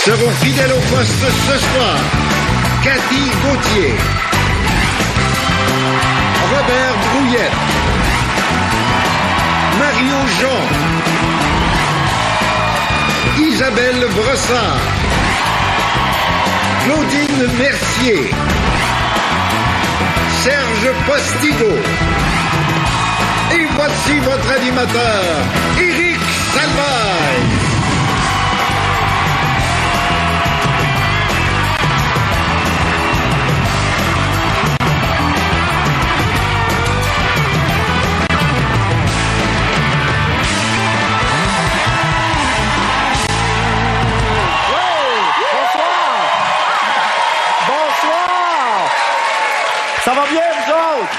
seront fidèles au poste ce soir. Cathy Gauthier, Robert Brouillette, Mario Jean, Isabelle Brossard, Claudine Mercier, Serge Postigo. Et voici votre animateur, Éric Salvaille. Ça va bien, vous autres?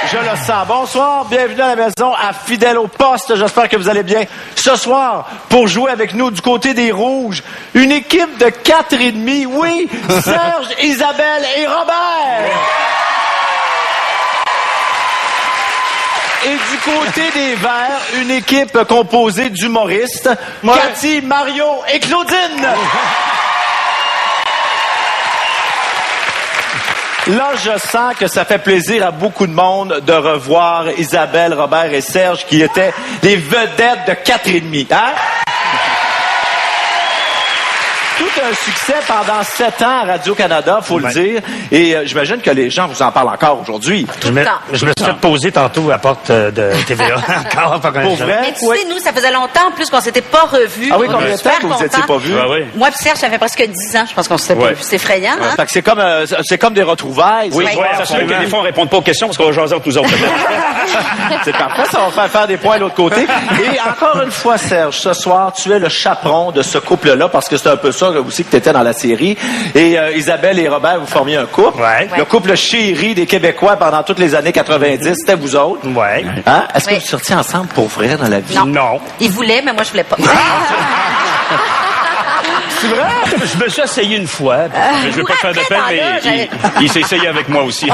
Je le sens. Bonsoir, bienvenue à la maison, à Fidèle au poste. J'espère que vous allez bien. Ce soir, pour jouer avec nous du côté des Rouges, une équipe de 4,5. Oui, Serge, Isabelle et Robert. Et du côté des Verts, une équipe composée d'humoristes, Cathy, Mario et Claudine. Là, je sens que ça fait plaisir à beaucoup de monde de revoir Isabelle, Robert et Serge qui étaient les vedettes de 4,5. Hein? Tout un succès pendant 7 ans à Radio-Canada, faut le dire. Et j'imagine que les gens vous en parlent encore aujourd'hui. Je me suis fait poser tantôt à la porte de TVA. Encore. Pour vrai? Mais tu sais, nous, ça faisait longtemps en plus qu'on s'était pas revus. Ah oui, combien de temps que vous vous étiez pas vus? Ah oui. Moi puis Serge, ça fait presque 10 ans, je pense qu'on s'était pas vus. C'est effrayant, hein? Fait que c'est comme des retrouvailles. Oui, Oui. c'est sûr que des fois, on ne répond pas aux questions parce qu'on va jaser entre nous autres. C'est parfait, ça va faire des points de l'autre côté. Et encore une fois, Serge, ce soir, tu es le chaperon de ce couple-là parce que c'est un peu ça aussi que tu étais dans la série. Et Isabelle et Robert, vous formiez un couple. Ouais. Le couple chéri des Québécois pendant toutes les années 90, c'était vous autres. Ouais. Hein? Est-ce que Oui. vous sortiez ensemble pour vrai dans la vie? Non. Il voulait, mais moi, je voulais pas. C'est vrai? Je me suis essayé une fois. Je ne veux pas te faire de peine, mais il s'est essayé avec moi aussi.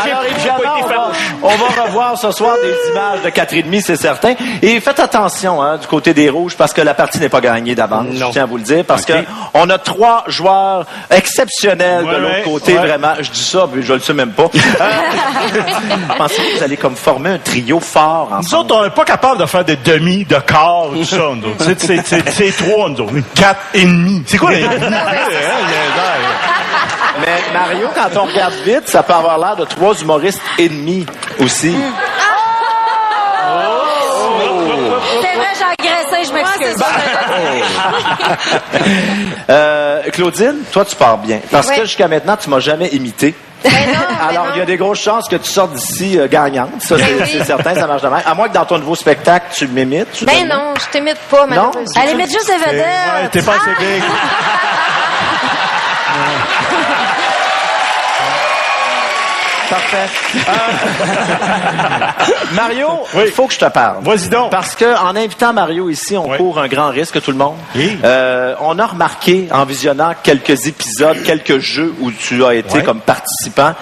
Alors, évidemment, on va revoir ce soir des images de 4,5, c'est certain. Et faites attention du côté des Rouges, parce que la partie n'est pas gagnée d'avance, je tiens à vous le dire, parce que on a 3 joueurs exceptionnels de l'autre côté, vraiment. Je dis ça, mais je le sais même pas. Pensez-vous que vous allez comme former un trio fort ensemble? Nous autres, on n'est pas capable de faire des demi, de quart, tout ça, nous autres. C'est 3, nous autres. 4,5. C'est quoi les... Mais Mario, quand on regarde vite, ça peut avoir l'air de 3 humoristes et demi aussi. C'est vrai, j'ai agressé, je m'excuse. Claudine, toi, tu pars bien. Parce que jusqu'à maintenant, tu m'as jamais imité. Alors, il y a des grosses chances que tu sortes d'ici gagnante. Ça, c'est certain, ça marche de même. À moins que dans ton nouveau spectacle, tu m'imites. Non, je t'imite pas, Non? Elle imite juste les vedettes. Ouais, t'es pas assez big. Parfait. Mario, il faut que je te parle. Vas-y donc. Parce que en invitant Mario ici, on court un grand risque, tout le monde. Oui. On a remarqué, en visionnant quelques épisodes, quelques jeux où tu as été comme participant,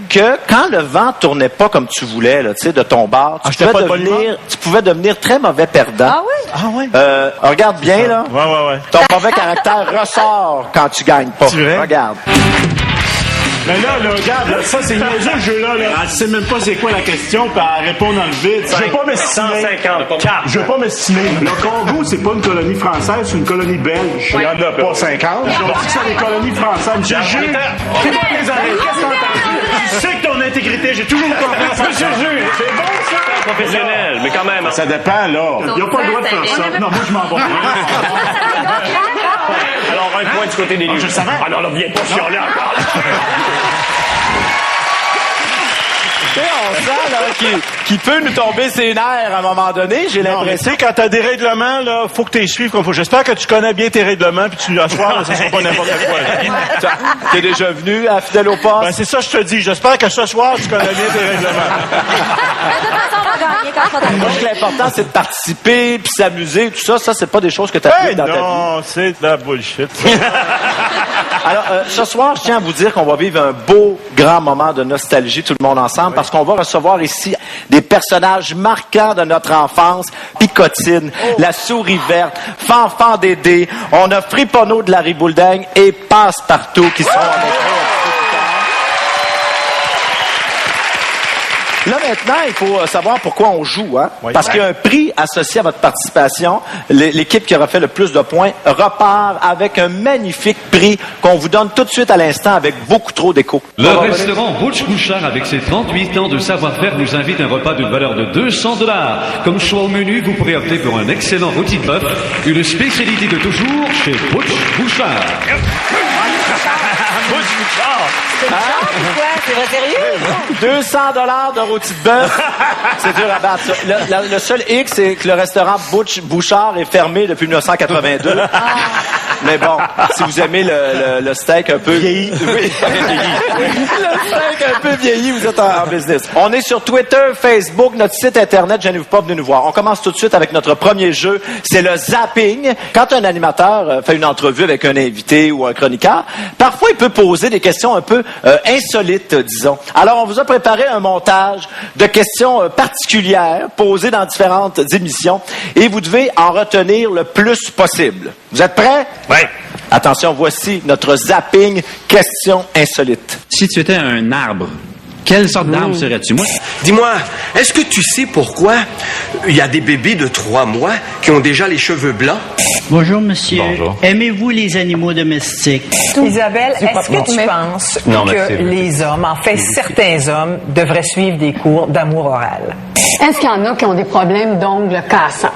que quand le vent tournait pas comme tu voulais, là, tu sais, de ton bar, tu pouvais devenir très mauvais perdant. Ah oui? Ah ouais? Regarde bien, là. Ouais. Ton mauvais caractère ressort quand tu gagnes pas. C'est vrai? Regarde. Mais là, regarde, là, ça, c'est niaiseux, le jeu-là. Elle sait même pas c'est quoi la question, puis elle répond dans le vide. Je veux pas m'estimer. 154. Je veux pas m'estimer. Le Congo, c'est pas une colonie française, c'est une colonie belge. Il y en a pas 50. Ils ont dit que c'est des colonies françaises. Monsieur le juge, fais pas les arrêts. Qu'est-ce que t'as entendu? Je sais que ton intégrité, j'ai toujours confiance. Monsieur le juge, c'est bon, ça? Professionnel, mais quand même. Ça dépend, là. Il n'y a pas le droit de faire ça. Non, moi, je m'en vais. Alors, un point du côté des livres. Je le savais. Ah non, là, viens pas chialer encore. Tu sais, on sent là, qu'il peut nous tomber ses nerfs à un moment donné, j'ai Non, mais tu l'impression. sais, quand t'as des règlements, là, faut que tu les suives comme faut. J'espère que tu connais bien tes règlements, puis tu asseoir, là, ça sera pas n'importe quoi. T'es déjà venu à Fidèle au poste? Ben, c'est ça que je te dis. J'espère que ce soir, tu connais bien tes règlements. De toute façon, on va gagner quand on va Moi, je dis que l'important, c'est de participer, puis s'amuser, tout ça. Ça, c'est pas des choses que t'as Hey, dans ta vie. non, c'est de la bullshit. Alors, ce soir, je tiens à vous dire qu'on va vivre un beau, grand moment de nostalgie, tout le monde ensemble, parce qu'on va recevoir ici des personnages marquants de notre enfance. Picotine, la souris verte, Fanfan Dédé, on a Friponneau de la Ribouldagne et Passe-Partout qui sont en écran. Là, maintenant, il faut savoir pourquoi on joue, hein? Oui. Parce qu'il y a un prix associé à votre participation. L'équipe qui aura fait le plus de points repart avec un magnifique prix qu'on vous donne tout de suite à l'instant avec beaucoup trop d'écho. Le restaurant Butch Bouchard, avec ses 38 ans de savoir-faire, vous invite à un repas d'une valeur de $200. Comme choix au menu, vous pourrez opter pour un excellent rôti de bœuf, une spécialité de toujours chez Butch Bouchard. Butch Bouchard. Pourquoi? C'est vrai sérieux? $200 de rôti de bœuf. C'est dur à battre, ça. Le seul X, c'est que le restaurant Butch Bouchard est fermé depuis 1982. Mais bon, si vous aimez le steak un peu vieilli. Oui. Le steak un peu vieilli, vous êtes en business. On est sur Twitter, Facebook, notre site Internet. Gênez-vous pas, venez nous voir. On commence tout de suite avec notre premier jeu. C'est le zapping. Quand un animateur fait une entrevue avec un invité ou un chroniqueur, parfois il peut poser des questions un peu insolites, disons. Alors, on vous a préparé un montage de questions particulières posées dans différentes émissions et vous devez en retenir le plus possible. Vous êtes prêts? Oui. Attention, voici notre zapping question insolite. Si tu étais un arbre, quelle sorte d'arbre serais-tu? Moi? Dis-moi, est-ce que tu sais pourquoi il y a des bébés de 3 mois qui ont déjà les cheveux blancs? Bonjour, monsieur. Bonjour. Aimez-vous les animaux domestiques? Isabelle, est-ce que tu penses que les hommes, en fait certains hommes, devraient suivre des cours d'amour oral? Est-ce qu'il y en a qui ont des problèmes d'ongles cassants?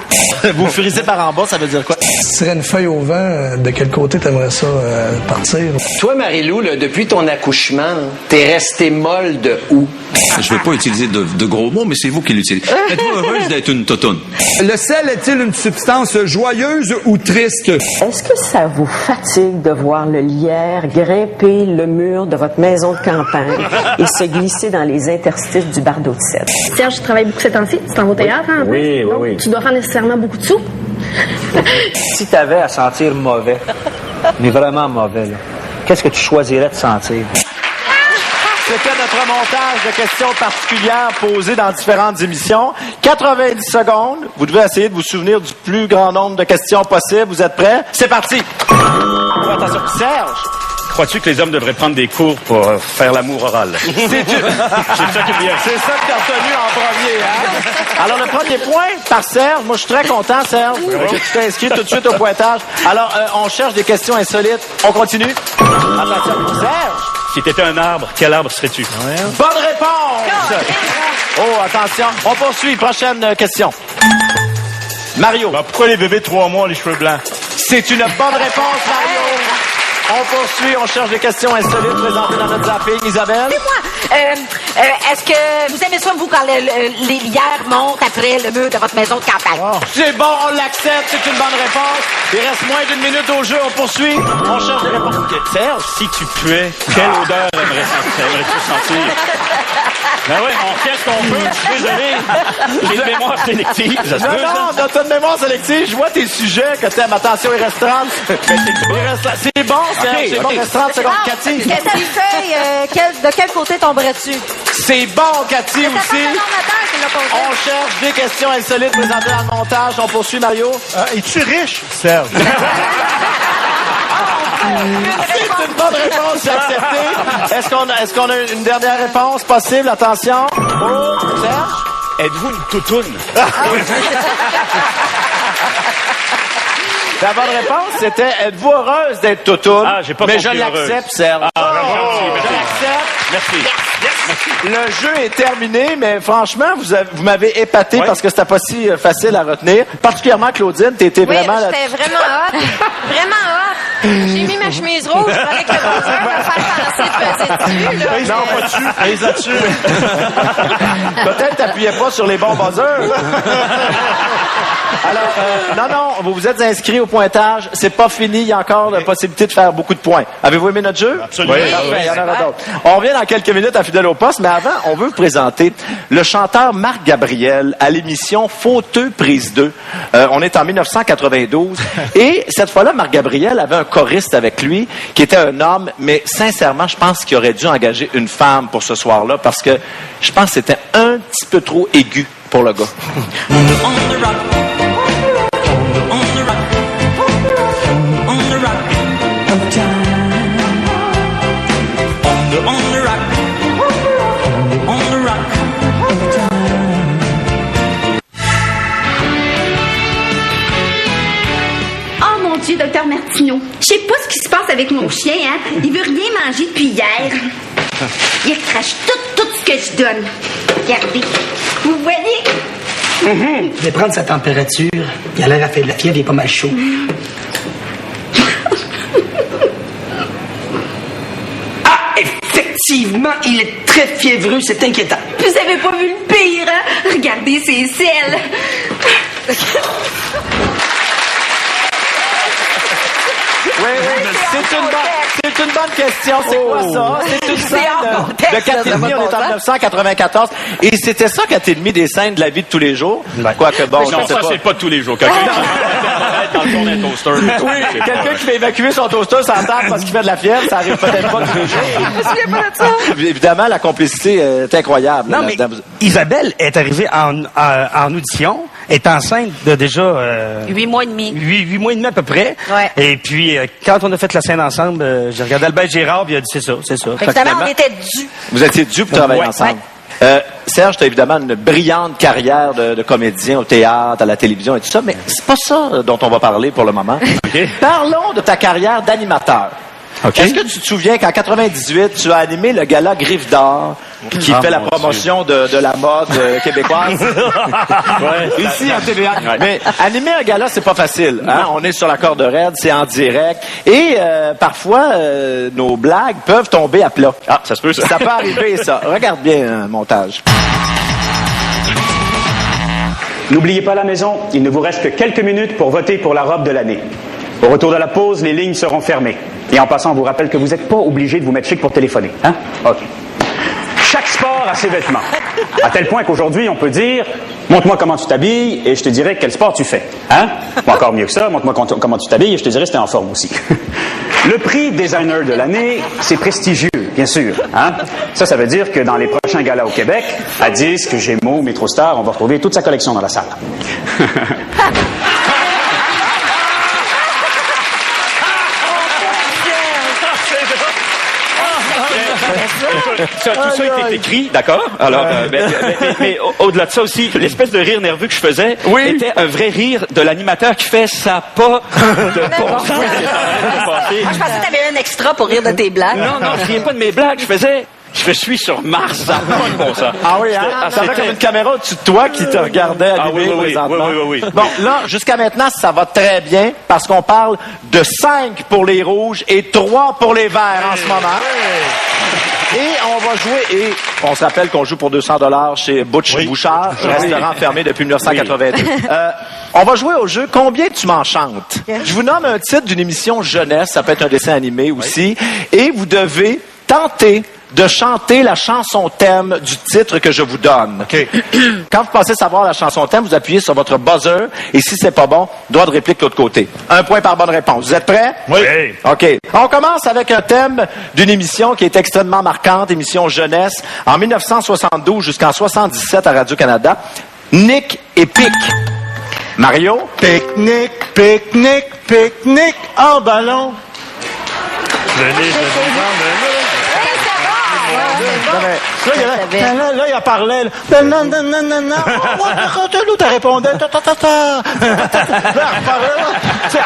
Vous frisez par en bas, ça veut dire quoi? Si tu serais une feuille au vent, de quel côté t'aimerais ça partir? Toi, Marie-Lou, là, depuis ton accouchement, t'es restée molle de où? Je ne vais pas utiliser de gros mots, mais c'est vous qui l'utilisez. Êtes-vous heureuse d'être une totoune? Le sel est-il une substance joyeuse ou triste? Est-ce que ça vous fatigue de voir le lierre grimper le mur de votre maison de campagne et se glisser dans les interstices du bardeau de cèdre? Serge, tu travailles beaucoup ces temps-ci. Tu t'en vas au théâtre, hein, en plus? Oui, oui. Tu dois faire nécessairement beaucoup de sous. Si tu avais à sentir mauvais, mais vraiment mauvais, là, qu'est-ce que tu choisirais de sentir? C'était notre montage de questions particulières posées dans différentes émissions. 90 secondes. Vous devez essayer de vous souvenir du plus grand nombre de questions possibles. Vous êtes prêts? C'est parti! Attention, Serge! Crois-tu que les hommes devraient prendre des cours pour faire l'amour oral? C'est ça que tu as retenu en premier, hein? Alors, le premier point par Serge. Moi, je suis très content, Serge, que tu t'es inscrit tout de suite au pointage. Alors, on cherche des questions insolites. On continue. Attention, Serge! Si t'étais un arbre, quel arbre serais-tu? Bonne réponse! Oh, attention. On poursuit. Prochaine question. Mario. Pourquoi les bébés de 3 mois ont les cheveux blancs? C'est une bonne réponse, Mario. On poursuit, on cherche des questions insolites présentées dans notre zapping. Isabelle? Dis-moi, est-ce que vous aimez ça, vous, quand les lierres montent après le mur de votre maison de campagne? Oh. C'est bon, on l'accepte, c'est une bonne réponse. Il reste moins d'1 minute au jeu, on poursuit. On cherche des réponses. Serge, si tu puais, quelle odeur aimerais-tu sentir? Ben oui, on fait ce qu'on peut, je suis désolé. J'ai une mémoire sélective, ça se peut. Non, dans ta mémoire sélective, je vois tes sujets que t'aimes. Attention, il reste 30. C'est bon, Serge, c'est bon, il reste 30 secondes. Cathy? Cathy Feuille, de quel côté tomberais-tu? C'est bon, Cathy, aussi. On cherche des questions insolites présentées dans le montage. On poursuit, Mario. Es-tu riche, Serge? C'est une bonne réponse, c'est accepté. Est-ce qu'on a une dernière réponse possible? Attention. Oh, Serge? Êtes-vous une toutoune? La bonne réponse, c'était « Êtes-vous heureuse d'être toutoune? » Ah, j'ai pas Mais compris je l'accepte, heureuse. Serge. Ah, gentil, Je merci. l'accepte. Merci. Le jeu est terminé, mais franchement, vous m'avez épaté parce que c'était pas si facile à retenir. Particulièrement, Claudine, t'étais vraiment... J'étais vraiment hot. Vraiment hot. J'ai mis ma chemise rouge avec le buzzer pour faire penser peser dessus. Non, pas dessus. Pèse là-dessus. Peut-être t'appuyais pas sur les bons buzzers. Alors, non, vous vous êtes inscrits au pointage. C'est pas fini. Il y a encore la possibilité de faire beaucoup de points. Avez-vous aimé notre jeu? Absolument. Oui, parfait, il y en aura d'autres. On revient dans quelques minutes à Fidèle au poste, mais avant, on veut vous présenter le chanteur Marc Gabriel à l'émission Fauteux prise 2. On est en 1992. Et cette fois-là, Marc Gabriel avait un choriste avec lui qui était un homme, mais sincèrement, je pense qu'il aurait dû engager une femme pour ce soir-là parce que je pense que c'était un petit peu trop aigu pour le gars. Oh mon Dieu, docteur Martineau, je sais pas ce qui se passe avec mon chien, hein? Il veut rien manger depuis hier. Il crache tout ce que je donne. Regardez. Vous voyez? Je vais prendre sa température. Il a l'air à faire de la fièvre, il est pas mal chaud. Ah, effectivement, il est très fiévreux, c'est inquiétant. Vous avez pas vu le pire, hein? Regardez ses selles. Oui, c'est une bonne question. C'est quoi ça? C'est une scène de 4,5. On est en 1994. Et c'était ça, 4,5, des scènes de la vie de tous les jours. Quoique, bon, non, ça, c'est pas tous les jours. Quelqu'un dans le fond d'un toaster. Oui, quelqu'un qui fait évacuer son toaster sans table parce qu'il fait de la fièvre, ça arrive peut-être pas tous les jours. Je me souviens pas de ça. Évidemment, la complicité est incroyable. Non, mais Isabelle est arrivée en audition, est enceinte de déjà... 8 mois et demi. 8 mois et demi à peu près. Ouais. Et puis, quand on a fait la scène ensemble, j'ai regardé Albert Gérard, puis il a dit c'est ça. Évidemment, on était dus. Vous étiez dus pour travailler ensemble. Serge, tu as évidemment une brillante carrière de comédien au théâtre, à la télévision et tout ça, mais c'est pas ça dont on va parler pour le moment. Okay. Parlons de ta carrière d'animateur. Okay. Est-ce que tu te souviens qu'en 98, tu as animé le gala Griffe d'Or, qui fait la promotion de la mode québécoise? Ici, en TVA. Ouais. Mais animer un gala, c'est pas facile. Hein? On est sur la corde raide, c'est en direct. Et parfois, nos blagues peuvent tomber à plat. Ah, ça se peut, ça. Ça peut arriver, ça. Regarde bien un montage. N'oubliez pas la maison, il ne vous reste que quelques minutes pour voter pour la robe de l'année. Au retour de la pause, les lignes seront fermées. Et en passant, on vous rappelle que vous n'êtes pas obligé de vous mettre chic pour téléphoner. Hein? OK. Chaque sport a ses vêtements. À tel point qu'aujourd'hui, on peut dire « Montre-moi comment tu t'habilles et je te dirai quel sport tu fais. » Hein? Ou encore mieux que ça, « Montre-moi comment tu t'habilles et je te dirai si t'es en forme aussi. » Le prix designer de l'année, c'est prestigieux, bien sûr. Hein? Ça veut dire que dans les prochains galas au Québec, à Disques, Gémeaux, MétroStar, on va retrouver toute sa collection dans la salle. Tout ça était écrit, d'accord? Alors, mais au-delà de ça aussi, l'espèce de rire nerveux que je faisais était un vrai rire de l'animateur qui fait ça pas de bon sens. Je pensais que t'avais un extra pour rire de tes blagues. Non, je riais pas de mes blagues. Je suis sur Mars, ça n'a pas de bon sens. Ah oui, hein? Ça avait comme une caméra au-dessus de toi qui te regardait animer présentement. Oui. Bon, là, jusqu'à maintenant, ça va très bien parce qu'on parle de 5 pour les rouges et 3 pour les verts en ce moment. Et on va jouer, et on se rappelle qu'on joue pour 200$ chez Butch Bouchard, restaurant fermé depuis 1982. On va jouer au jeu « Combien tu m'en chantes ?» Je vous nomme un titre d'une émission jeunesse, ça peut être un dessin animé aussi, et vous devez tenter de chanter la chanson thème du titre que je vous donne. Okay. Quand vous pensez savoir la chanson thème, vous appuyez sur votre buzzer et si c'est pas bon, droit de réplique de l'autre côté. 1 point par bonne réponse. Vous êtes prêts? Oui. OK. On commence avec un thème d'une émission qui est extrêmement marquante, émission jeunesse, en 1972 jusqu'en 1977 à Radio-Canada. Nick et Pic. Mario? Pique-nique, pique-nique, pique-nique en ballon. Venez. Là, il en parlait. Non. T'as répondu.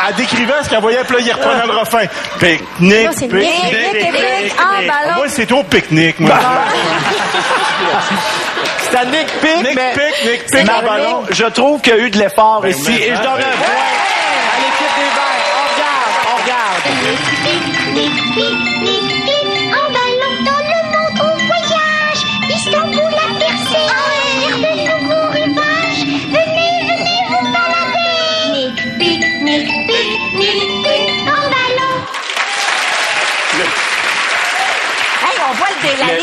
Elle décrivait ce qu'elle voyait, puis là, il reprenait le refrain. Pique-nique, pique-nique en ballon. Moi, c'est trop pique-nique, moi. C'est à Nick Pic, mais Mario, je trouve qu'il y a eu de l'effort ici. Et je donne un point à l'équipe des Verts. On regarde. Pique-nique en ballon dans le monde on voyage. Istanbul à Percé, de nouveaux rivages. Venez vous balader.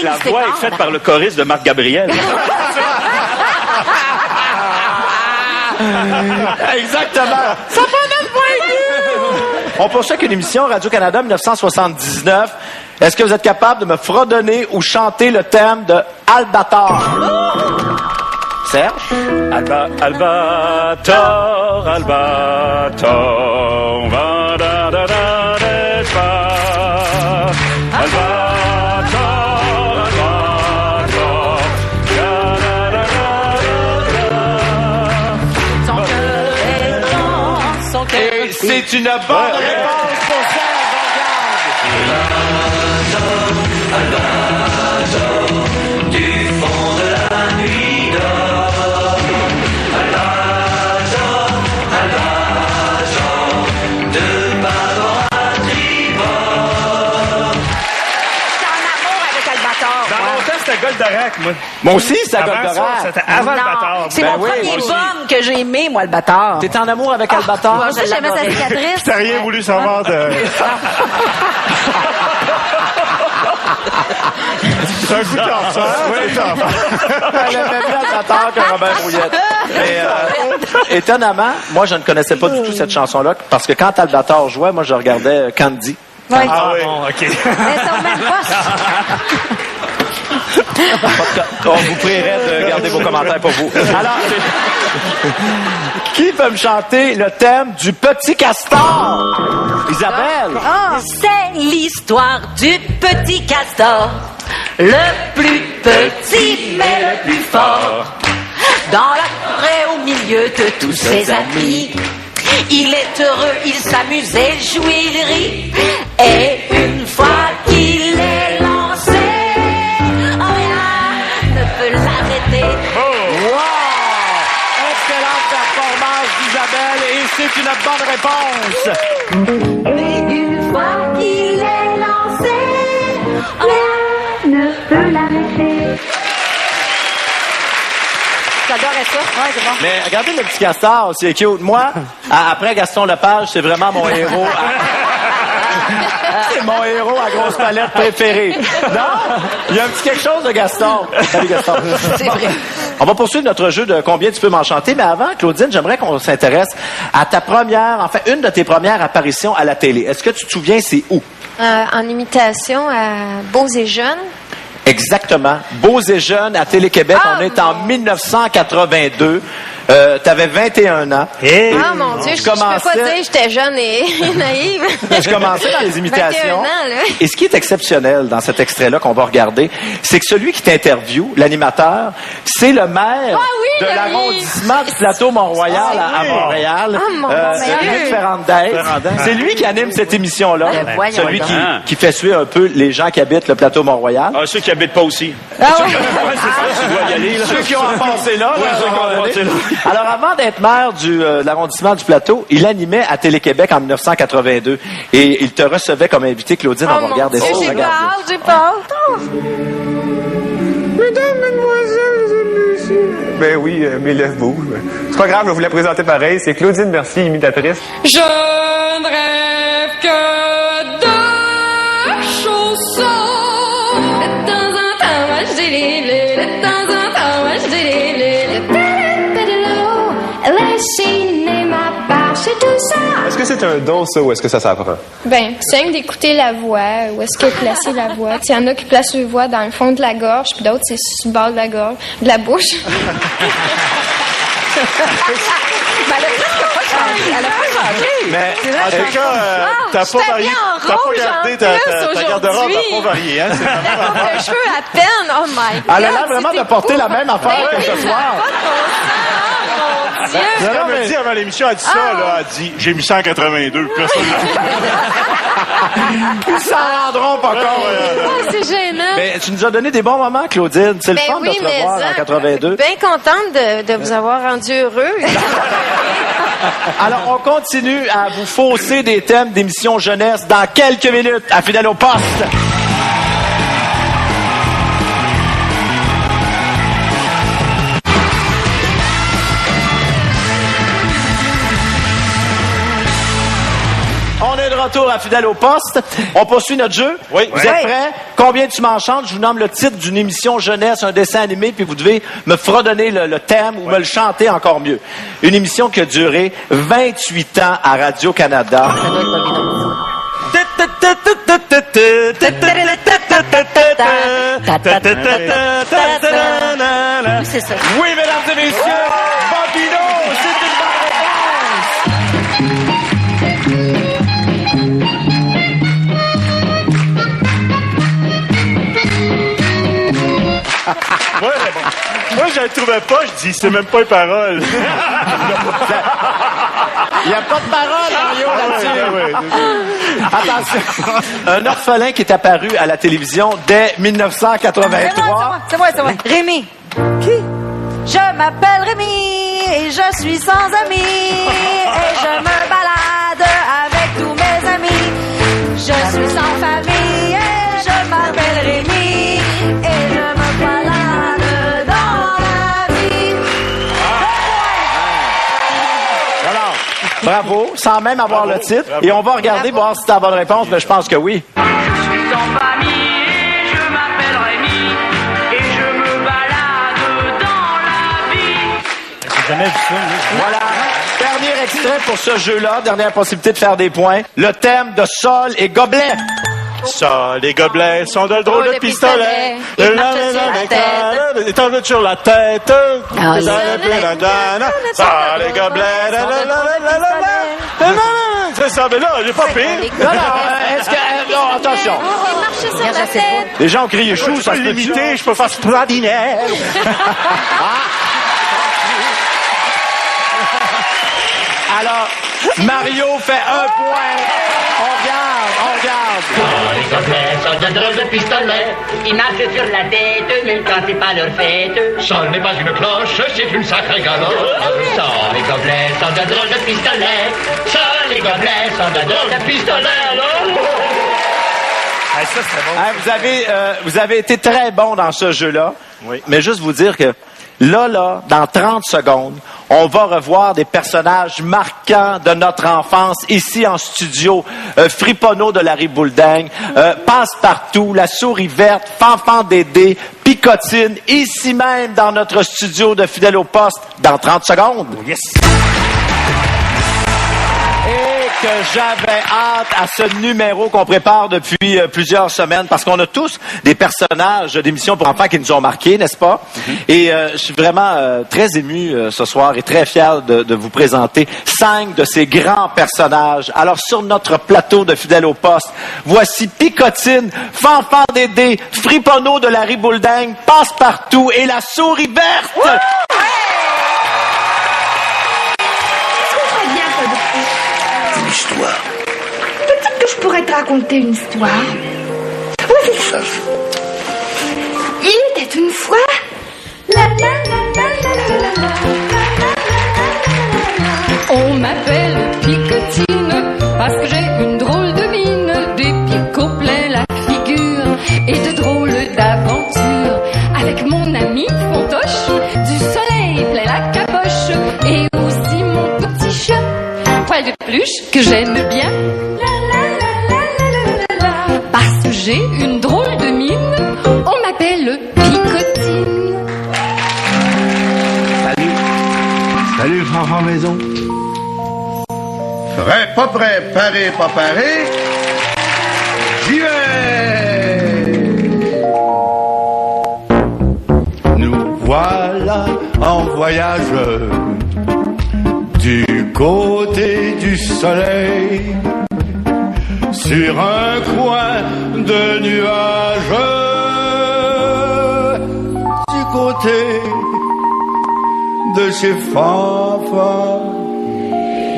la voix est faite par le choriste de Marc Gabriel. Exactement. Ça prend notre point de vue. On poursuit avec une émission Radio-Canada 1979. Est-ce que vous êtes capable de me fredonner ou chanter le thème de Albator? Serge? Albator, Albator, va da da da da da. Albator, Albator, da da da da da. Son cœur est grand, son cœur. Et c'est une bonne réponse pour Serge. Albator, du fond de la nuit d'or. Albator, Albator, de bâbord à tribord. J'étais en amour avec Albator. Dans mon temps, c'était Goldorak, moi. Moi aussi, c'est Avant Goldorak. ça, c'était avant le bâtard. C'est Ben mon oui, premier moi aussi. bum que j'ai aimé, moi, le bâtard. T'es en amour avec Albator? Moi, je J'aimais sa l'adorais. cicatrice. T'as rien voulu savoir de... C'est un coup de cancer. Elle aimait bien Albator que Robert Brouillette. Mais étonnamment, moi, je ne connaissais pas du tout cette chanson-là parce que quand Albator jouait, moi, je regardais Candy. Ouais. Ah oui. Bon, OK. Mais c'est au même poste. On vous prierait de garder vos commentaires pour vous. Alors, qui peut me chanter le thème du Petit Castor? Isabelle? C'est l'histoire du petit castor, le plus petit mais le plus fort. Dans la forêt au milieu de tous ses amis, il est heureux, il s'amuse, il jouit, il rit. Et une fois qu'il est lancé, rien ne peut l'arrêter. Wow! Excellente performance d'Isabelle et c'est une bonne réponse. Mais une fois qu'il est lancé, rien ne peut l'arrêter. J'adorais ça. Ouais, c'est bon. Mais regardez le Petit Castor, c'est cute. Moi, après Gaston Lepage, c'est vraiment mon héros. C'est mon héros à grosse palette préféré. Non? Il y a un petit quelque chose de Gaston. Salut Gaston. C'est vrai. On va poursuivre notre jeu de combien tu peux m'en chanter, mais avant, Claudine, j'aimerais qu'on s'intéresse à ta première, enfin, une de tes premières apparitions à la télé. Est-ce que tu te souviens, c'est où? En imitation à Beaux et Jeunes. Exactement. Beaux et jeunes à Télé-Québec. On est en 1982. T'avais 21 ans. Ah mon Dieu, je peux pas dire que j'étais jeune et naïve. Je commençais dans les imitations. 21 ans, là. Et ce qui est exceptionnel dans cet extrait-là qu'on va regarder, c'est que celui qui t'interviewe, l'animateur, c'est le maire de l'arrondissement du plateau Mont-Royal à Montréal. Luc Ferrandez. C'est lui qui anime cette émission-là. Celui qui fait suivre un peu les gens qui habitent le plateau Mont-Royal. Ah, ceux qui habitent pas aussi. Ah ouais. C'est ça, tu dois y aller. Là. Ceux qui ont passé là. Ouais, ceux qui ont passé là. Alors, avant d'être maire de l'arrondissement du Plateau, il animait à Télé-Québec en 1982. Et il te recevait comme invité, Claudine. On va regarder ça. J'ai peur, j'ai peur. Mesdames, mesdemoiselles et messieurs. Ben oui, mes lèvres bougent. C'est pas grave, je vais vous la présenter pareil. C'est Claudine Mercier, imitatrice. Je ne rêve que de chaussons. De temps en temps, moi je dis les. De temps en temps, moi je dis les. C'est tout ça. Est-ce que c'est un don, ça, ou est-ce que ça s'apprend? Ben, c'est rien d'écouter la voix, où est-ce que placer la voix. Il y en a qui placent leur voix dans le fond de la gorge, puis d'autres, c'est sur le bord de la gorge, de la bouche. Ben, elle a presque pas changé. Elle a pas changé. Mais, en tout cas, t'as pas varié. T'as pas gardé ta garde-robe, t'as pas varié, hein? C'est vraiment... Les cheveux à peine, oh my God. Elle a l'air vraiment de porter la même affaire que ce soir. Elle m'a dit avant l'émission, elle dit ça, là, elle dit, j'ai mis 182, personne Ils s'en rendront pas compte. C'est gênant. Mais tu nous as donné des bons moments, Claudine. C'est le fun de te revoir en 82. Bien contente de vous avoir rendu heureux. Alors, on continue à vous fausser des thèmes d'émissions jeunesse dans quelques minutes à Fidèle au poste. retour à Fidèle au poste. On poursuit notre jeu. Oui. Vous êtes prêts? Combien tu m'en chantes? Je vous nomme le titre d'une émission jeunesse, un dessin animé, puis vous devez me fredonner le thème ou me le chanter encore mieux. Une émission qui a duré 28 ans à Radio-Canada. C'est ça. Oui, mesdames et messieurs, Bambino, c'est une bonne Moi, je le trouvais pas, je dis, c'est même pas une parole. Il n'y a pas de parole, Mario, là-dessus. Attention. Un orphelin qui est apparu à la télévision dès 1983. C'est moi. Rémi. Qui? Je m'appelle Rémi et je suis sans amis et je me balade avec tous mes amis. Je suis sans famille et je m'appelle Rémi et je me balade dans la vie. Alors, bravo, sans même avoir le titre. Et on va regarder, voir si c'est la bonne réponse, mais je pense que oui. Je suis sans famille et je m'appelle Rémi et je me balade dans la vie. J'ai jamais vu ça. Voilà. Dernier extrait pour ce jeu-là. Dernière possibilité de faire des points. Le thème de Sol et Gobelet. Ça, les gobelets sont de drôles de pistolets. Ils marchent sur la tête. Ils tombent sur la tête. Ah, Ça, les gobelets. C'est ça, mais là, j'ai pas pire. Non, est-ce que... non, attention. Ils marchent sur la tête. Les gens ont crié chou, ça se peut limiter, je peux faire Spradinaire. Alors, Mario fait 1 point. On regarde. Les gobelets sont de drôles de pistolets. Ils marchent sur la tête, même quand c'est pas leur fête. Sol n'est pas une cloche, c'est une sacrée galoche. Ça, les gobelets sont de drôles de pistolets. Ça, les gobelets sont de drôles de pistolets. Ça, c'était bon. Vous avez été très bon dans ce jeu-là. Oui. Mais juste vous dire que là, dans 30 secondes, on va revoir des personnages marquants de notre enfance ici en studio. Friponneau de Larry Boulding, Passe-Partout, La Souris Verte, Fanfan Dédé, Picotine, ici même dans notre studio de Fidèle au poste, dans 30 secondes. Yes. Et que j'avais hâte à ce numéro qu'on prépare depuis plusieurs semaines, parce qu'on a tous des personnages d'émissions pour enfants qui nous ont marqués, n'est-ce pas? Et je suis vraiment très ému ce soir et très fier de vous présenter 5 de ces grands personnages. Alors, sur notre plateau de Fidèle au poste, voici Picotine, Fanfan Dédé, Friponneau de Larry Boulding, Passe-Partout et La Souris Verte! Histoire. Peut-être que je pourrais te raconter une histoire. Oui, c'est ça. Il était une fois. On m'appelle Picotine parce que j'ai une drôle de mine, des picots plein la figure et de drôles d'aventures. Avec mon ami Fontoche, du soleil plein la caboche et aussi mon petit chat, Poil de Peluche, que j'aime bien. Parce que j'ai une drôle de mine, on m'appelle Picotine. Salut, Fanfan Maison. Prêt, pas prêt, paré, pas paré. J'y vais. Nous voilà en voyage du côté du soleil, sur un coin de nuages, du côté de chez Fanfan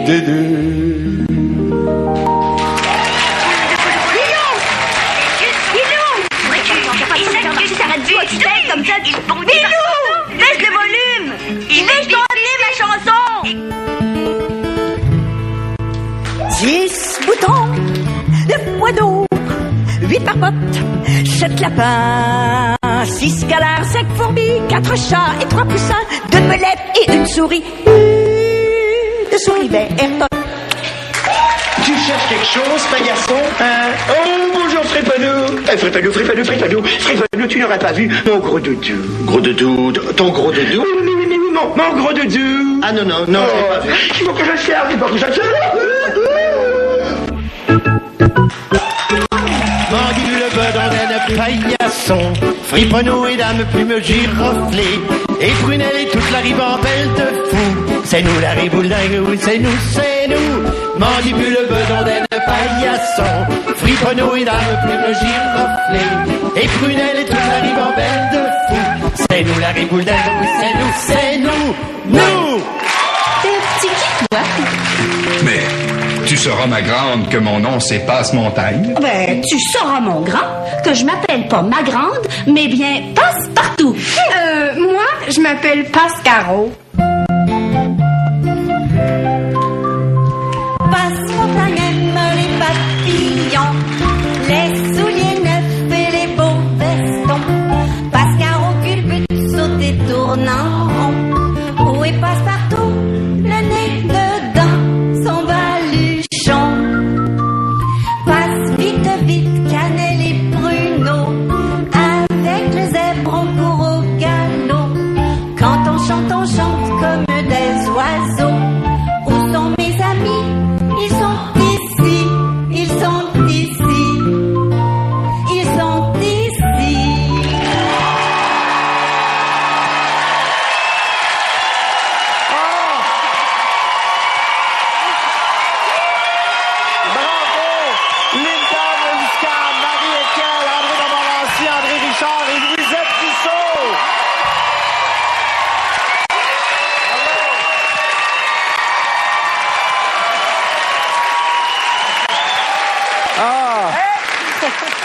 Dédé. Comme ça, Bilou! Baisse le volume! Baisse ton nez, ma chanson! 10 boutons, 9 poids d'eau, 8 marmottes, 7 lapins, 6 galères, 5 fourmis, 4 chats et 3 poussins, 2 melettes et une souris. Une souris verte. Qui cherches quelque chose, pas garçon? Oh, bonjour, Frépanou. Frépanou, tu n'aurais pas vu mon gros doudou. Gros doudou, ton gros doudou? Oui, mon gros doudou. Ah non, je l'ai pas vu. Il faut que je cherche. Mandibule, bedondelle, paillasson, friponneau et dame plume giroflée, et prunelle et toute la ribambelle de fou. C'est nous la riboulingue, oui, c'est nous. Mandibule, bedondelle, paillasson, friponneau et dame plume giroflée, et prunelle et toute la ribambelle de fou. C'est nous la riboulingue, oui, c'est nous. T'es petit qui, toi? Mais tu sauras, ma grande, que mon nom, c'est Passe-Montagne. Ben, tu sauras, mon grand, que je m'appelle pas ma grande, mais bien Passe-Partout. Moi, je m'appelle Pascaro. Passe-Montagne aime les papillons, les souliers neufs et les beaux vestons. Pascaro culbute, sauter, tournant rond. Où est Passe-Partout? Le nez dedans, son baluchon. Passe vite, cannelle et pruneau, avec le zèbre on court au galop. Quand on chante comme des oiseaux. Où sont mes amis? Ils sont ici.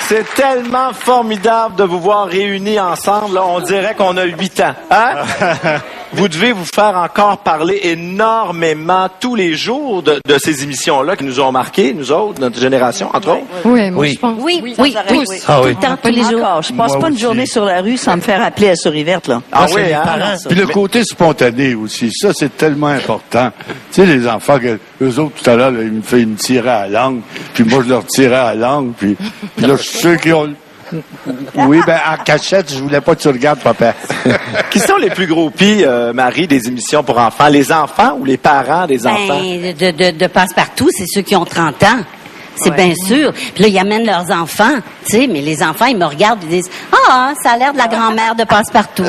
C'est tellement formidable de vous voir réunis ensemble. Là, on dirait qu'on a 8 ans. Hein? Vous devez vous faire encore parler énormément tous les jours de ces émissions-là qui nous ont marqués, nous autres, notre génération, entre autres. Oui, moi, je pense. Oui, tous. Ah, oui. Tout le temps, tous les jours. Je passe pas une journée sur la rue sans me faire appeler à Souris Verte, là. Ah oui, hein? Puis le côté spontané aussi, ça, c'est tellement important. Tu sais, les enfants, eux autres, tout à l'heure, ils me tiraient à la langue, puis moi, je leur tirais à la langue, puis là, ceux qui ont... Oui, ben en cachette, je voulais pas que tu regardes, papa. Qui sont les plus gros pis, Marie, des émissions pour enfants? Les enfants ou les parents des enfants? De Passe-Partout, c'est ceux qui ont 30 ans. C'est bien sûr. Puis là, ils amènent leurs enfants, tu sais, mais les enfants, ils me regardent et disent « Ah, ça a l'air de la grand-mère de Passe-Partout. »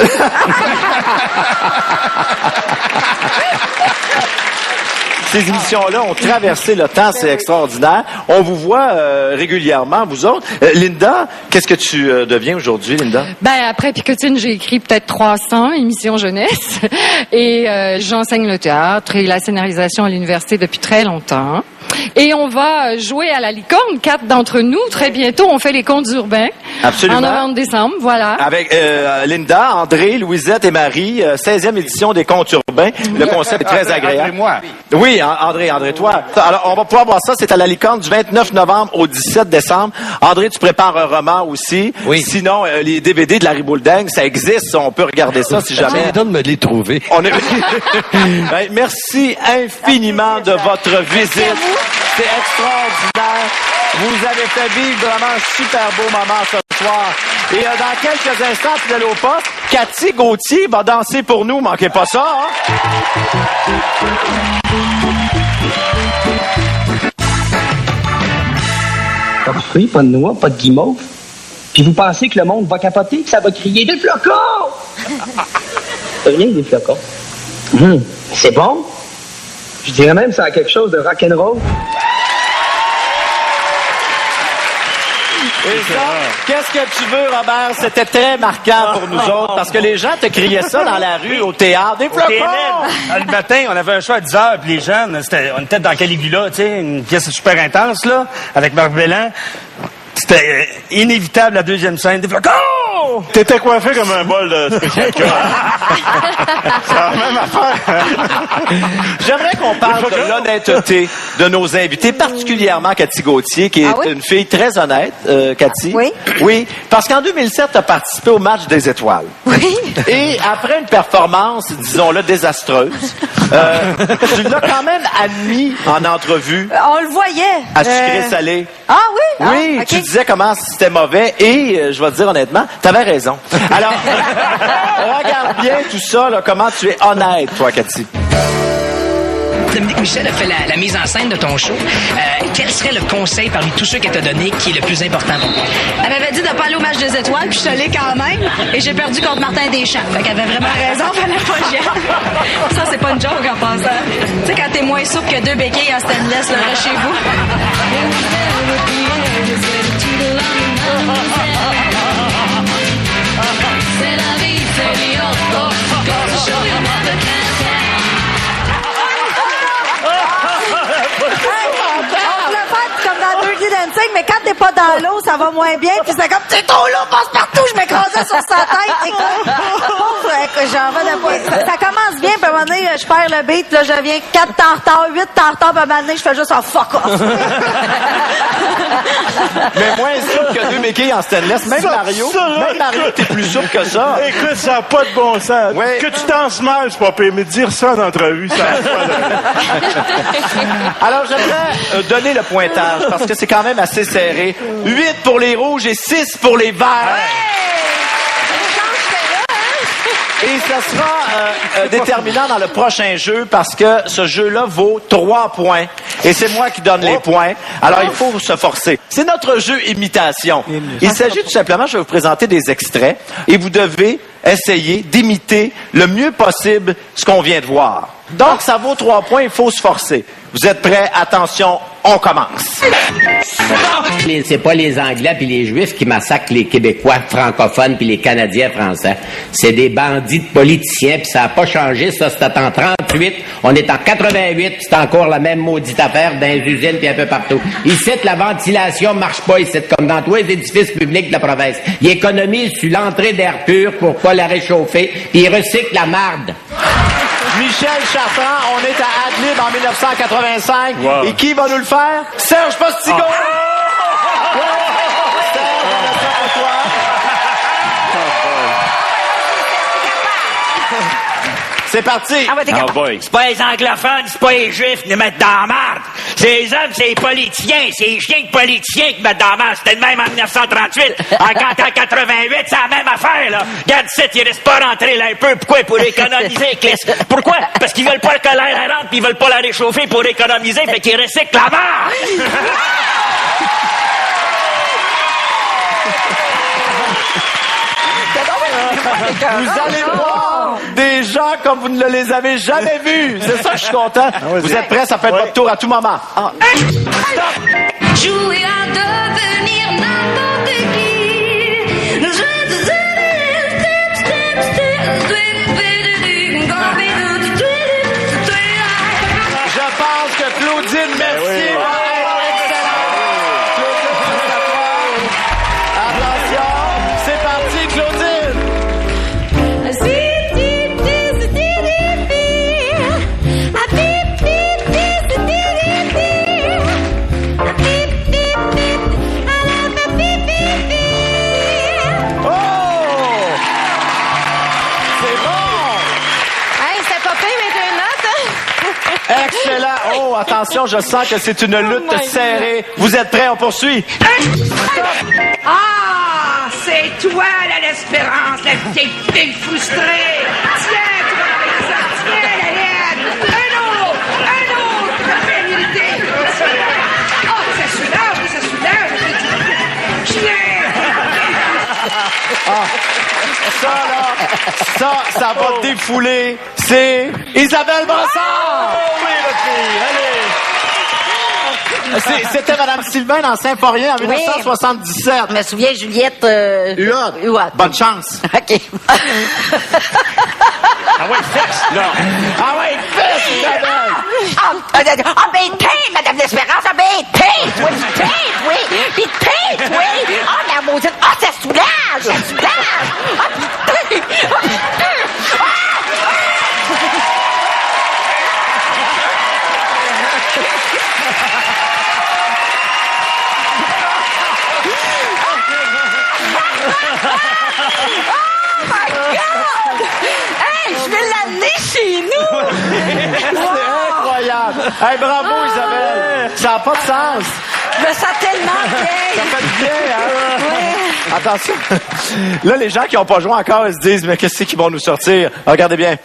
Ces émissions-là ont traversé le temps, c'est extraordinaire. On vous voit régulièrement, vous autres. Linda, qu'est-ce que tu deviens aujourd'hui, Linda? Ben après Picotine, j'ai écrit peut-être 300 émissions jeunesse et j'enseigne le théâtre et la scénarisation à l'université depuis très longtemps. Et on va jouer à la Licorne, 4 d'entre nous. Très bientôt, on fait les contes urbains. Absolument. En novembre-décembre, voilà. Avec Linda, André, Louisette et Marie, 16e édition des contes urbains. Le concept est très agréable. Moi. Oui, André, toi. Alors, on va pouvoir voir ça. C'est à la Licorne du 29 novembre au 17 décembre. André, tu prépares un roman aussi. Oui. Sinon, les DVD de la Ribouleding, ça existe. On peut regarder ça si jamais. Donne me les trouver. Ben, merci infiniment de votre visite. C'est extraordinaire. Vous avez fait vivre vraiment un super beau moment ce soir. Et dans quelques instants, fidèle au poste, Cathy Gauthier va danser pour nous. Manquez pas ça, hein? Pas de fruits, pas de noix, pas de guimauve. Puis vous pensez que le monde va capoter, que ça va crier des flocons? Rien que des flocons. C'est bon. Je dirais même que ça a quelque chose de rock'n'roll. Et ça, qu'est-ce que tu veux, Robert? C'était très marquant pour nous autres, parce que les gens te criaient ça dans la rue, au théâtre. Des flocons! Le matin, on avait un show à 10h, puis les jeunes, on était dans Caligula, tu sais, une pièce super intense, là, avec Marc Bellan. C'était inévitable, la deuxième scène. Des flocons! T'étais coiffé comme un bol de spécial cœur. C'est la même affaire. J'aimerais qu'on parle de l'honnêteté de nos invités, particulièrement Cathy Gauthier, qui est une fille très honnête, Cathy. Oui. Oui, parce qu'en 2007, tu as participé au match des étoiles. Oui. Et après une performance, disons-le, désastreuse, tu l'as quand même admis en entrevue. On le voyait. À sucré-salé. Ah oui? Oui, tu disais comment c'était mauvais et, je vais te dire honnêtement, t'avais raison. Alors, regarde bien tout ça, là, comment tu es honnête, toi, Cathy. Dominique Michel a fait la mise en scène de ton show. Quel serait le conseil parmi tous ceux qu'elle t'a donné qui est le plus important pour toi? Elle m'avait dit de pas aller au match des étoiles, puis je suis allée quand même, et j'ai perdu contre Martin Deschamps. Fait qu'elle avait vraiment raison, fallait pas j'y aille. Ça, c'est pas une joke en passant. Tu sais, quand t'es moins souple que 2 béquilles en stainless, là, reste chez vous. C'est la vie, c'est New York. Go to show your mother On peut le faire comme dans Dirty Dancing, mais quand t'es pas dans l'eau, ça va moins bien. Puis c'est comme, t'es trop l'eau, passe partout. Je m'écrasais sur sa tête. Et pauvre, j'en vais de pas. Ça commence bien, puis à un moment donné, je perds le beat, là, je viens 4 temps en retard, 8 temps en retard, puis à un moment donné, je fais juste un fuck off. Mais moins souple que 2 béquilles en stainless. Même Mario, t'es plus souple que ça. Écoute, ça n'a pas de bon sens. Ouais. Que tu danses mal, c'est pas pire, mais dire ça en entrevue, ça n'a pas de... Alors, j'aimerais donner le pointage parce que c'est quand même assez serré. 8 pour les rouges et 6 pour les verts. Et ça sera déterminant dans le prochain jeu parce que ce jeu-là vaut 3 points. Et c'est moi qui donne les points. Alors, il faut se forcer. C'est notre jeu imitation. Il s'agit tout simplement, je vais vous présenter des extraits et vous devez essayer d'imiter le mieux possible ce qu'on vient de voir. Donc, ça vaut 3 points, il faut se forcer. Vous êtes prêts? Attention, on commence. C'est pas les Anglais puis les Juifs qui massacrent les Québécois francophones puis les Canadiens français. C'est des bandits de politiciens puis ça a pas changé. Ça, c'était en 38. On est en 88 puis c'est encore la même maudite affaire dans les usines puis un peu partout. Ici, la ventilation marche pas ici, comme dans tous les édifices publics de la province. Ils économisent sur l'entrée d'air pur pour pas la réchauffer puis ils recyclent la marde. Michel Chartrand, on est à Adlib en 1985. Wow. Et qui va nous le faire? Serge Postigo! Serge, on a ça pour toi. C'est parti! Ah ouais, t'es capable. boy. C'est pas les anglophones, c'est pas les juifs qui nous mettent dans la marde. C'est les hommes, c'est les politiciens, c'est les chiens de politiciens qui mettent dans la marde. C'était le même en 1938. Quand en 88, c'est la même affaire, là. Regarde ici, ils restent pas rentrer là un peu. Pourquoi? Pour économiser, Clis. Pourquoi? Parce qu'ils veulent pas que l'air rentre pis ils veulent pas la réchauffer pour économiser, fait qu'ils recyclent la marde. Vous allez voir des gens comme vous ne les avez jamais vus. C'est ça que je suis content. Vous êtes prêts? Ça peut être votre tour à tout moment. Jouer à devenir n'importe qui. Je pense que Claudine Mercier va être excellente. Claudine, c'est à toi. Attention, c'est parti, Claudine. Excellent. Oh, attention, je sens que c'est une lutte serrée. Vous êtes prêts? On poursuit. Ah, c'est toi, là, l'espérance, la petite fille frustrée. Tiens, tu vas avec ça. Tiens, la laine. Un autre, tu vas faire l'unité. Oh, ça soulage, ça soulage. Tiens. Ah, ça va défouler. C'est Isabelle Brassard. Oh oui, le fille. Allez. C'était Mme Sylvain dans Saint-Paulien en 1977. Je me souviens, Juliette... Huot. Bonne chance. OK. Ah ouais, fesse, là. Ah ouais, fesse, Isabelle. Ah, ben, t'es, Madame l'Espérance. Ah, ben, t'es, oui. Puis t'es, oui. Ah, la maudite. Ah, ça soulage. Oh my God! Hey, je vais l'amener chez nous! C'est incroyable! Hey, bravo, Isabelle! Ça n'a pas de sens! Je me sens tellement bien! Ça fait du bien, hein? Attention! Là, les gens qui n'ont pas joué encore, ils se disent, mais qu'est-ce qu'ils vont nous sortir? Regardez bien.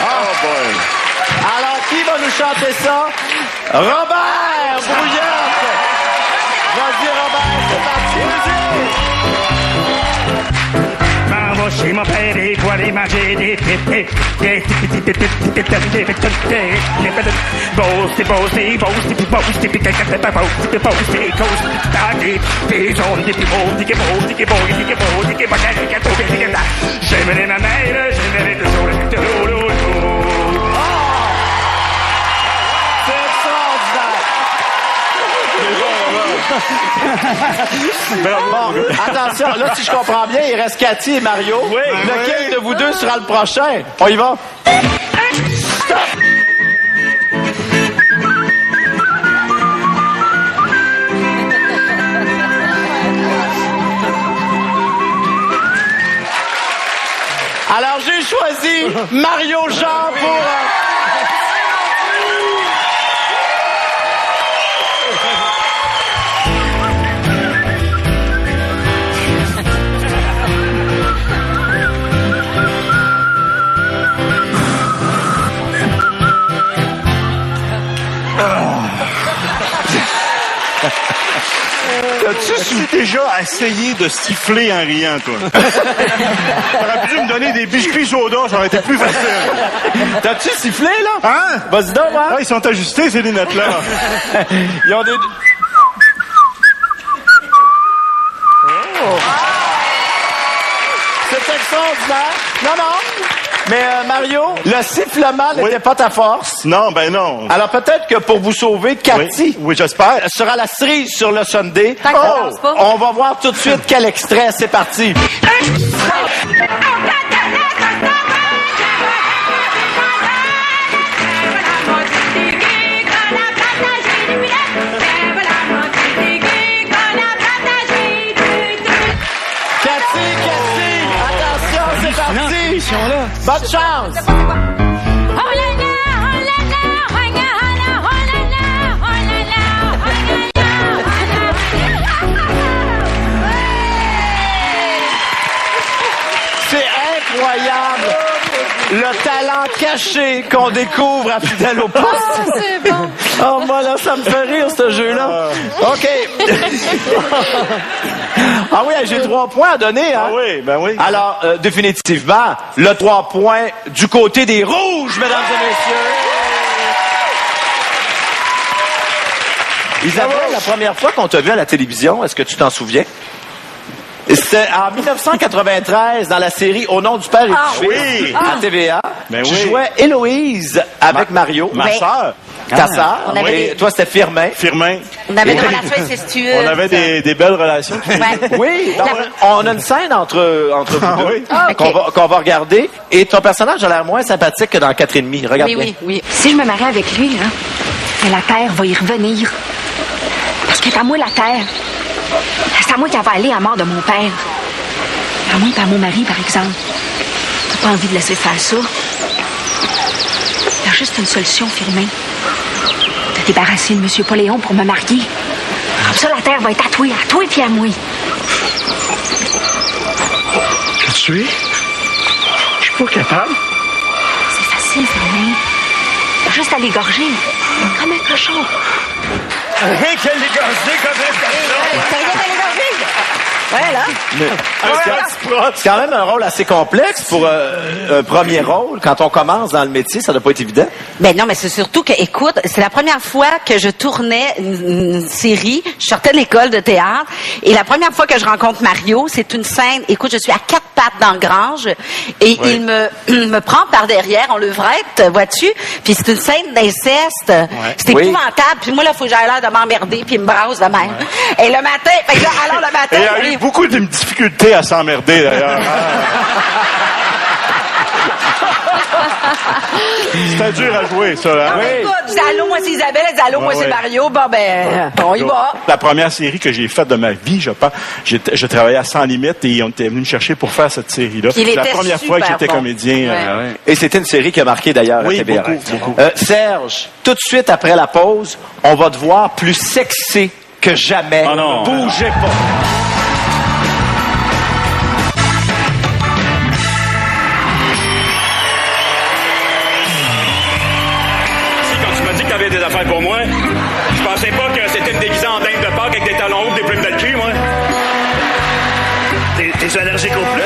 Oh boy! Alors, qui va nous chanter ça? Robert Brouillette! Vas-y, Robert, c'est parti! M'en va chez mon père et pour aller manger des pétés. Des j'aimerais ma mère, j'aimerais toujours le Bon, attention, là, si je comprends bien, il reste Cathy et Mario. Oui. Lequel de vous deux sera le prochain? On y va? Stop! Alors, j'ai choisi Mario Jean pour... T'as-tu déjà essayé de siffler en riant, toi? T'aurais pu me donner des biscuits soda, ça aurait été plus facile. T'as-tu sifflé, là? Hein? Vas-y donc, hein? Ah, ils sont ajustés, ces lunettes-là. Ils ont des... Oh! C'est extraordinaire. Non, non. Mais Mario, le sifflement n'était pas ta force. Non, ben non. Alors peut-être que pour vous sauver, Cathy, oui j'espère, sera la cerise sur le sundae. Oh! On va voir tout de suite quel extrait. C'est parti. Bonne chance! C'est incroyable! Le talent caché qu'on découvre à Fidèle au poste. Oh, c'est bon. Oh, moi, là, ça me fait rire, ce jeu-là. OK. Ah oui, j'ai 3 points à donner, hein? Ah oui, ben oui. Alors, définitivement, le 3 points du côté des rouges, mesdames et messieurs. Isabelle, la première fois qu'on t'a vu à la télévision, est-ce que tu t'en souviens? C'était en 1993, dans la série Au nom du père et du fils, à TVA. Ben Tu oui. jouais Héloïse avec Mario. Ma sœur. Ta sœur. On avait Et des- toi, c'était Firmin. Firmin. On avait une relation incestueuse. On avait des belles relations. Ouais. Oui, donc, on a une scène entre vous deux oui. Ah, ok. qu'on va regarder. Et ton personnage a l'air moins sympathique que dans 4,5. Regarde Oui, bien. oui, oui. Si je me marie avec lui, là, la terre va y revenir. Parce que c'est à moi la terre. C'est à moi qui va aller à la mort de mon père. À moi et à mon mari, par exemple. T'as pas envie de laisser faire ça. Il y a juste une solution, Firmin. De débarrasser de M. Poléon pour me marier. Comme ça, la terre va être à toi et à moi. Je suis? Je suis pas capable. C'est facile, Firmin. T'as juste à l'égorger. Comme un cochon. Rien qu'à l'égorger comme un cochon. T'as rien à l'égorger? C'est quand même un rôle assez complexe pour un premier rôle. Quand on commence dans le métier, ça doit pas être évident. Ben non, mais c'est surtout que, écoute, c'est la première fois que je tournais une série. Je sortais de l'école de théâtre. Et la première fois que je rencontre Mario, c'est une scène. Écoute, je suis à 4 pattes dans le grange. Et il me prend par derrière, on levrette, vois-tu? Puis c'est une scène d'inceste. C'est épouvantable. Puis moi, là, faut que j'aille l'air de m'emmerder. Puis il me brasse de même. Et le matin, fait que là, alors le matin... Et il y a eu beaucoup de difficultés à s'emmerder, d'ailleurs. C'était dur à jouer, ça. Hein? Oui. Écoute, je dis allô, moi c'est Isabelle, elle dit allô, moi c'est Mario. Bon, ben, on y va. La première série que j'ai faite de ma vie, je pense, je travaillais à Sans Limites et on était venus me chercher pour faire cette série-là. C'est la première fois que j'étais comédien. Et c'était une série qui a marqué d'ailleurs oui, à TVR. beaucoup. Serge, tout de suite après la pause, on va te voir plus sexy que jamais. Oh non, bougez pas. Des affaires pour moi. Je pensais pas que c'était déguisé en dinde de Pâques avec des talons hauts, des plumes de le cul, moi. T'es allergique aux plumes?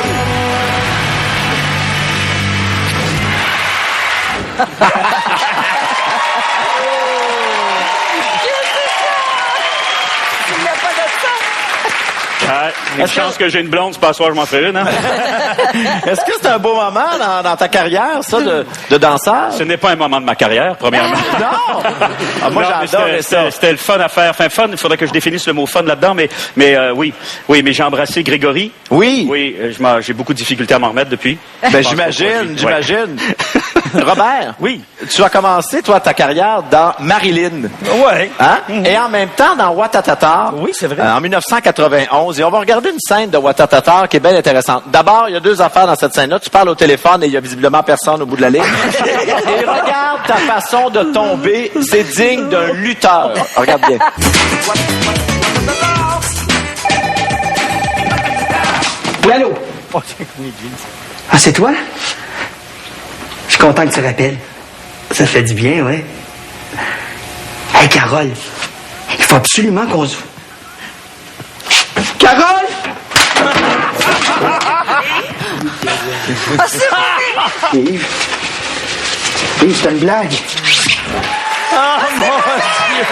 Une chance que j'ai une blonde, c'est pas soir je m'en ferai une, hein? Est-ce que c'est un beau moment dans ta carrière, ça, de danseur? Ce n'est pas un moment de ma carrière, premièrement. Non! Ah, moi, j'adore ça. C'était le fun à faire. Enfin, fun, il faudrait que je définisse le mot fun là-dedans, mais oui, mais j'ai embrassé Grégory. Oui. Oui, j'ai beaucoup de difficultés à m'en remettre depuis. Ben, j'imagine. Robert. Oui. Tu as commencé, toi, ta carrière dans Marilyn. Ouais. Hein? Et en même temps, dans Watatata. Oui, c'est vrai. En 1991. Et on va regarder une scène de Watatata qui est bien intéressante. D'abord, il y a 2 affaires dans cette scène-là. Tu parles au téléphone et il y a visiblement personne au bout de la ligne. Et regarde ta façon de tomber. C'est digne d'un lutteur. Regarde bien. Oui, allô? Ah, c'est toi? Je suis content que tu rappelles. Ça fait du bien, ouais. Hey, Carole, il faut absolument qu'on se... Carole! Ah, c'est vrai! Yves, c'est une blague. Oh, mon Dieu!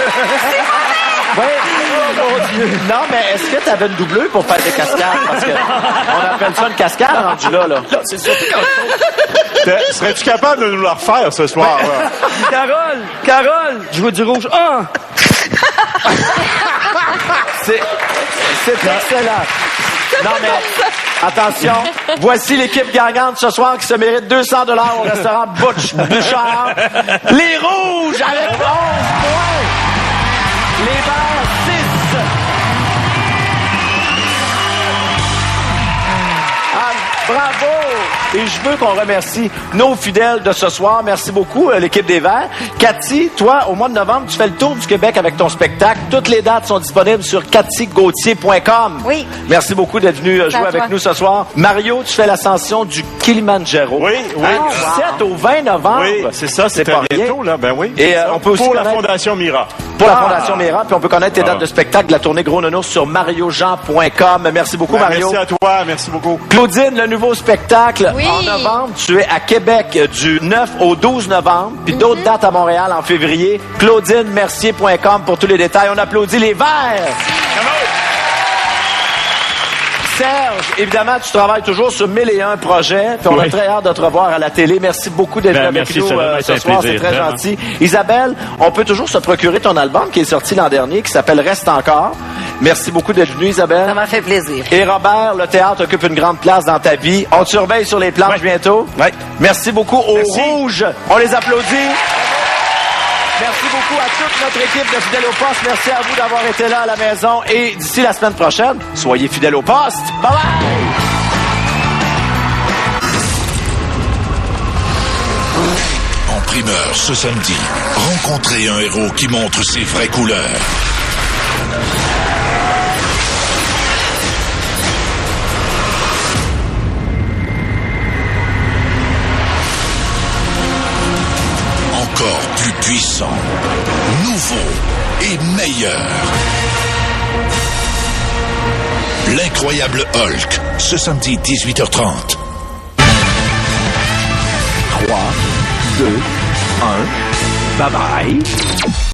Oui, oh, mon Dieu! Non, mais est-ce que tu avais une doubleuse pour faire des cascades? Parce qu'on appelle ça une cascade rendu là. Non, c'est surtout quand Serais-tu capable de nous la refaire ce soir? Carole, je veux du rouge. Ah! C'est excellent. Non, mais attention, voici l'équipe gagnante ce soir qui se mérite 200 $ au restaurant Bouchard. Les Rouges avec 11 points. Les Verts, 6. Ah, bravo! Et je veux qu'on remercie nos fidèles de ce soir. Merci beaucoup, l'équipe des Verts. Cathy, toi, au mois de novembre, tu fais le tour du Québec avec ton spectacle. Toutes les dates sont disponibles sur cathygauthier.com. Oui. Merci beaucoup d'être venu jouer avec nous ce soir. Mario, tu fais l'ascension du Kilimanjaro. Oui. Du 7 au 20 novembre. Oui, c'est ça, c'est pas bientôt, là. Ben oui. Et on peut aussi pour la Fondation Mira. Pour la Fondation Mira. Puis on peut connaître tes dates de spectacle de la tournée Gros Nono sur mariojean.com. Merci beaucoup, Mario. Merci à toi. Merci beaucoup. Claudine, le nouveau spectacle. Oui. En novembre, tu es à Québec du 9 au 12 novembre. Puis d'autres dates à Montréal en février. ClaudineMercier.com pour tous les détails. On applaudit les Verts. Serge, évidemment, tu travailles toujours sur 1001 projets. Puis on a très hâte de te revoir à la télé. Merci beaucoup d'être avec nous ce soir. C'est très gentil. Isabelle, on peut toujours se procurer ton album qui est sorti l'an dernier, qui s'appelle Reste encore. Merci beaucoup d'être venu, Isabelle. Ça m'a fait plaisir. Et Robert, le théâtre occupe une grande place dans ta vie. On te surveille sur les planches bientôt. Oui. Merci beaucoup aux Rouges. On les applaudit. Merci beaucoup à toute notre équipe de Fidèles au Poste. Merci à vous d'avoir été là à la maison. Et d'ici la semaine prochaine, soyez fidèles au poste. Bye bye! En primeur ce samedi, rencontrez un héros qui montre ses vraies couleurs. Encore plus puissant, nouveau et meilleur. L'incroyable Hulk, ce samedi 18h30. 3, 2, 1, bye bye.